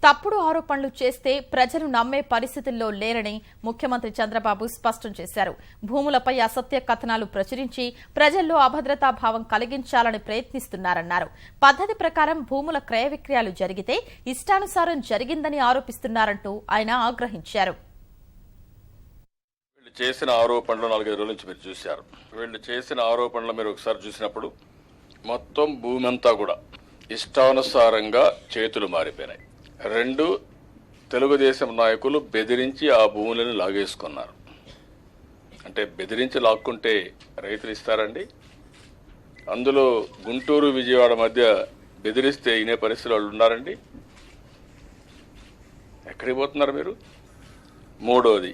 తప్పుడు ఆరోపణలు చేస్తే ప్రజలు నమ్మే పరిస్థితుల్లో లేరని ముఖ్యమంత్రి చంద్రబాబు స్పష్టం చేశారు. భూములపై అసత్య కథనాలు ప్రచురించి ప్రజల్లో అభద్రతా భావం కలిగించాలని ప్రయత్నిస్తున్నారన్నారు. పద్ధతి ప్రకారం భూముల క్రయ విక్రయాలు జరిగితే ఇష్టానుసారం జరిగిందని ఆరోపిస్తున్నారంటూ ఆయన ఆగ్రహించారు. చేసిన ఆరోపణలు 4-5 రోజుల నుంచి మీరు చూశారు. వీళ్ళు చేసిన ఆరోపణలు మీరు ఒకసారి చూసినప్పుడు మొత్తం భూమి అంతా కూడా ఇష్టానుసారంగా చేతులు మారిపోయినాయి. 2 తెలుగుదేశం నాయకులు బెదిరించి ఆ భూములను లాగేసుకున్నారు. అంటే బెదిరించి లాక్కుంటే రైతులు ఇస్తారండి? అందులో గుంటూరు విజయవాడ మధ్య బెదిరిస్తే ఇనే పరిస్థితులు వాళ్ళు ఉన్నారండి? ఎక్కడికి పోతున్నారు మీరు? మూడోది,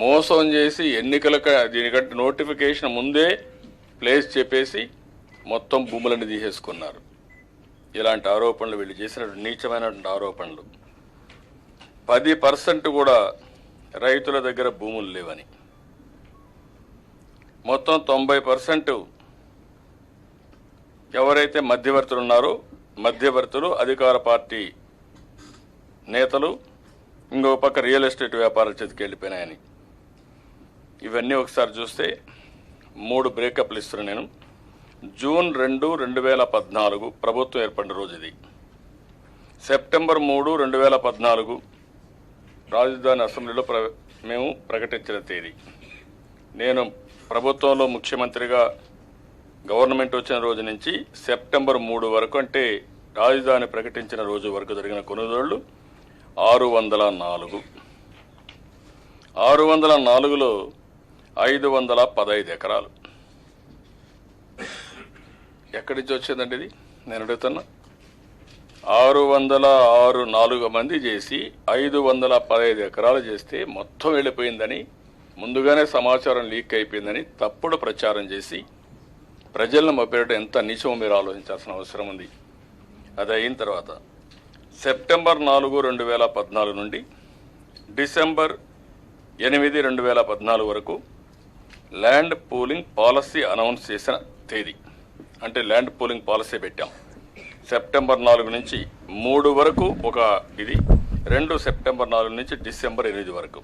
మోసం చేసి ఎన్నికలకు దీనికంటే నోటిఫికేషన్ ముందే ప్లేస్ చెప్పేసి మొత్తం భూములను తీసేసుకున్నారు. ఇలాంటి ఆరోపణలు వీళ్ళు చేసిన నీచమైనటువంటి ఆరోపణలు. 10% కూడా రైతుల దగ్గర భూములు లేవని, మొత్తం 90% ఎవరైతే మధ్యవర్తులు ఉన్నారో మధ్యవర్తులు అధికార పార్టీ నేతలు, ఇంకో పక్క రియల్ ఎస్టేట్ వ్యాపారాల చేతికి వెళ్ళిపోయినాయని. ఇవన్నీ ఒకసారి చూస్తే 3 బ్రేకప్లు ఇస్తున్నాను నేను. జూన్ 2, 2014 ప్రభుత్వం ఏర్పడిన రోజు ఇది. సెప్టెంబర్ 3, 2014 రాజధాని అసెంబ్లీలో మేము ప్రకటించిన తేదీ. నేను ప్రభుత్వంలో ముఖ్యమంత్రిగా గవర్నమెంట్ వచ్చిన రోజు నుంచి సెప్టెంబర్ 3 వరకు, అంటే రాజధాని ప్రకటించిన రోజు వరకు జరిగిన కొనుగోళ్లు 604. 604లో 515 ఎకరాలు. ఎక్కడి నుంచి వచ్చిందండి ఇది? నేను అడుగుతున్నా. 604 మంది చేసి 515 ఎకరాలు చేస్తే మొత్తం వెళ్ళిపోయిందని, ముందుగానే సమాచారం లీక్ అయిపోయిందని తప్పుడు ప్రచారం చేసి ప్రజలను మభ్యపెట్టడం ఎంత నీచమో మీరు ఆలోచించాల్సిన అవసరం ఉంది. అది అయిన తర్వాత సెప్టెంబర్ 4, 2014 నుండి డిసెంబర్ 8, 2014 వరకు ల్యాండ్ పూలింగ్ పాలసీ అనౌన్స్ చేసిన తేదీ. అంటే ల్యాండ్ పూలింగ్ పాలసీ పెట్టాం. సెప్టెంబర్ 4 నుంచి 3 వరకు ఒక ఇది, 2 సెప్టెంబర్ 4 నుంచి డిసెంబర్ 8 వరకు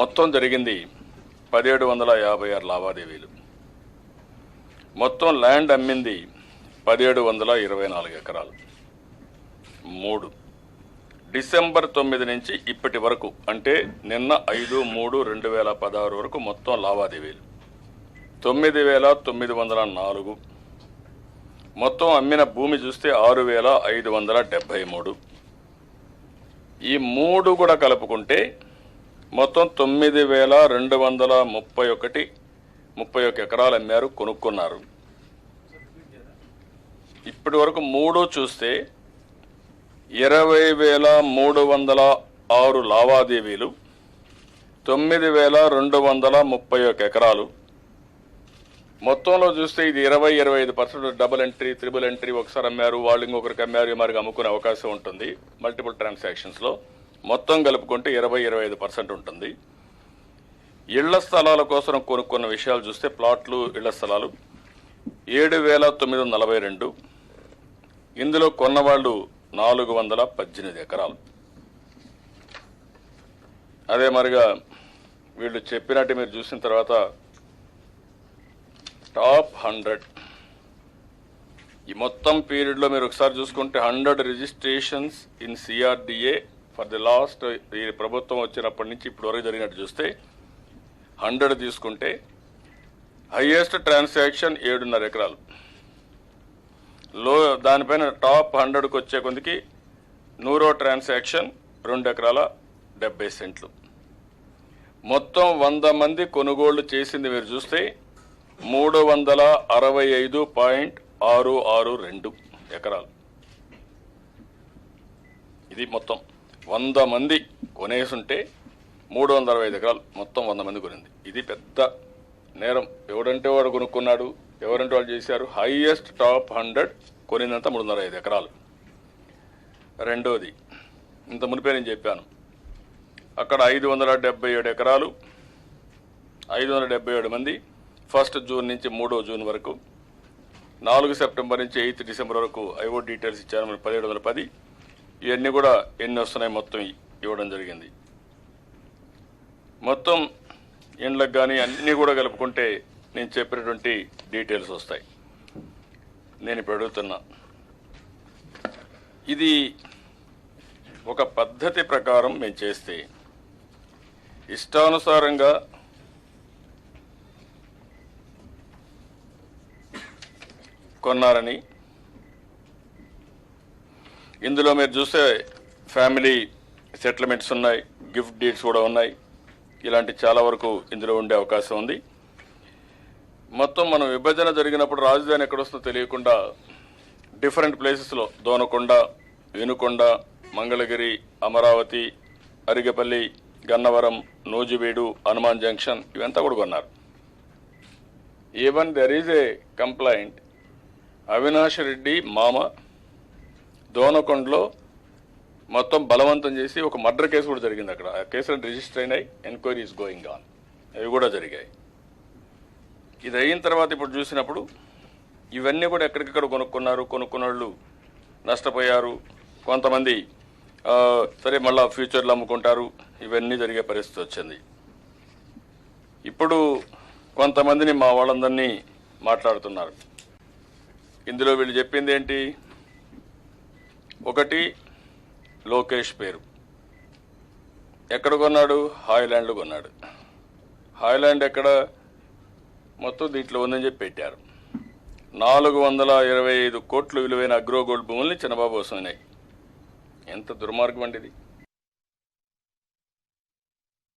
మొత్తం జరిగింది 1756 లావాదేవీలు. మొత్తం ల్యాండ్ అమ్మింది 1724 ఎకరాలు. 3 డిసెంబర్ 9 నుంచి ఇప్పటి వరకు, అంటే నిన్న 5/3/2016 వరకు మొత్తం లావాదేవీలు 9904. మొత్తం అమ్మిన భూమి చూస్తే 6573. ఈ 3 కూడా కలుపుకుంటే మొత్తం 9231 ఎకరాలు అమ్మారు, కొనుక్కున్నారు. ఇప్పటి వరకు 3 చూస్తే 20,306 లావాదేవీలు, 9,231 ఎకరాలు. మొత్తంలో చూస్తే ఇది 20-25% డబుల్ ఎంట్రీ, త్రిబుల్ ఎంట్రీ. ఒకసారి అమ్మారు, వాళ్ళు ఇంకొకరికి అమ్మారు, మరికి అమ్ముకునే అవకాశం ఉంటుంది మల్టిపుల్ ట్రాన్సాక్షన్స్లో. మొత్తం కలుపుకుంటే 20-25% ఉంటుంది. ఇళ్ల స్థలాల కోసం కొనుక్కున్న విషయాలు చూస్తే ప్లాట్లు, ఇళ్ల స్థలాలు 7,942. ఇందులో కొన్నవాళ్ళు 418 ఎకరాలు. అదే మరిగా వీళ్ళు చెప్పినట్టు మీరు చూసిన తర్వాత టాప్ 100 ఈ మొత్తం పీరియడ్లో మీరు ఒకసారి చూసుకుంటే 100 registrations in CRDA for the last, ఈ ప్రభుత్వం వచ్చినప్పటి నుంచి ఇప్పటి వరకు జరిగినట్టు చూస్తే 100 తీసుకుంటే హైయెస్ట్ ట్రాన్సాక్షన్ 7.5 ఎకరాలు. దానిపైన టాప్ 100కి వచ్చే కొందికి 100వ ట్రాన్సాక్షన్ 2 ఎకరాల 70 సెంట్లు. మొత్తం 100 మంది కొనుగోళ్లు చేసింది మీరు చూస్తే 365.662 ఎకరాలు. ఇది మొత్తం 100 మంది కొనేసుంటే 365 ఎకరాలు మొత్తం 100 మంది కొనింది. ఇది పెద్ద నేరం. ఎవడంటే వాడు కొనుక్కున్నాడు, ఎవరంటే వాళ్ళు చేశారు. హైయెస్ట్ టాప్ 100 కొనిందంతా 305 ఎకరాలు. రెండోది, ఇంత మునిపే నేను చెప్పాను, అక్కడ 577 ఎకరాలు, 577 మంది 1 జూన్ నుంచి 3 జూన్ వరకు, 4 సెప్టెంబర్ నుంచి 8 డిసెంబర్ వరకు ఐఓ డీటెయిల్స్ ఇచ్చాను. 1710 ఇవన్నీ కూడా ఎన్ని వస్తున్నాయి మొత్తం ఇవ్వడం జరిగింది. మొత్తం ఇండ్లకు కానీ అన్నీ కూడా కలుపుకుంటే నేను చెప్పినటువంటి డీటెయిల్స్ వస్తాయి. నేను ఇప్పుడు అడుగుతున్నా, ఇది ఒక పద్ధతి ప్రకారం మేము చేస్తే ఇష్టానుసారంగా కొన్నారని, ఇందులో మీరు చూస్తే ఫ్యామిలీ సెటిల్మెంట్స్ ఉన్నాయి, గిఫ్ట్ డీడ్స్ కూడా ఉన్నాయి. ఇలాంటి చాలా వరకు ఇందులో ఉండే అవకాశం ఉంది. మొత్తం మనం విభజన జరిగినప్పుడు రాజధాని ఎక్కడొస్తుందో తెలియకుండా డిఫరెంట్ ప్లేసెస్లో దోనకొండ, వినుకొండ, మంగళగిరి, అమరావతి, అరిగపల్లి, గన్నవరం, నూజివీడు, హనుమాన్ జంక్షన్ ఇవంతా కూడా కొన్నారు. Even there is a complaint, Avinash Reddy మామ దోనకొండలో మొత్తం బలవంతం చేసి ఒక మర్డర్ కేసు కూడా జరిగింది. అక్కడ ఆ కేసులు రిజిస్టర్ అయినాయి, ఎంక్వైరీ ఈస్ గోయింగ్ ఆన్, అవి కూడా జరిగాయి. ఇది అయిన తర్వాత ఇప్పుడు చూసినప్పుడు ఇవన్నీ కూడా ఎక్కడికెక్కడ కొనుక్కున్నారు, కొనుక్కున్న వాళ్ళు నష్టపోయారు, కొంతమంది సరే మళ్ళీ ఫ్యూచర్లో అమ్ముకుంటారు, ఇవన్నీ జరిగే పరిస్థితి వచ్చింది. ఇప్పుడు కొంతమందిని మా వాళ్ళందరినీ మాట్లాడుతున్నారు. ఇందులో వీళ్ళు చెప్పింది ఏంటి, ఒకటి లోకేష్ పేరు ఎక్కడ కొన్నాడు, హాయ్లాండ్లో కొన్నాడు. హాయ్లాండ్ ఎక్కడ, మొత్తం దీంట్లో ఉందని చెప్పి పెట్టారు. 425 కోట్లు విలువైన అగ్రో గోల్డ్ భూముల్ని చంద్రబాబు వస్తున్నాయి. ఎంత దుర్మార్గం అండి ఇది.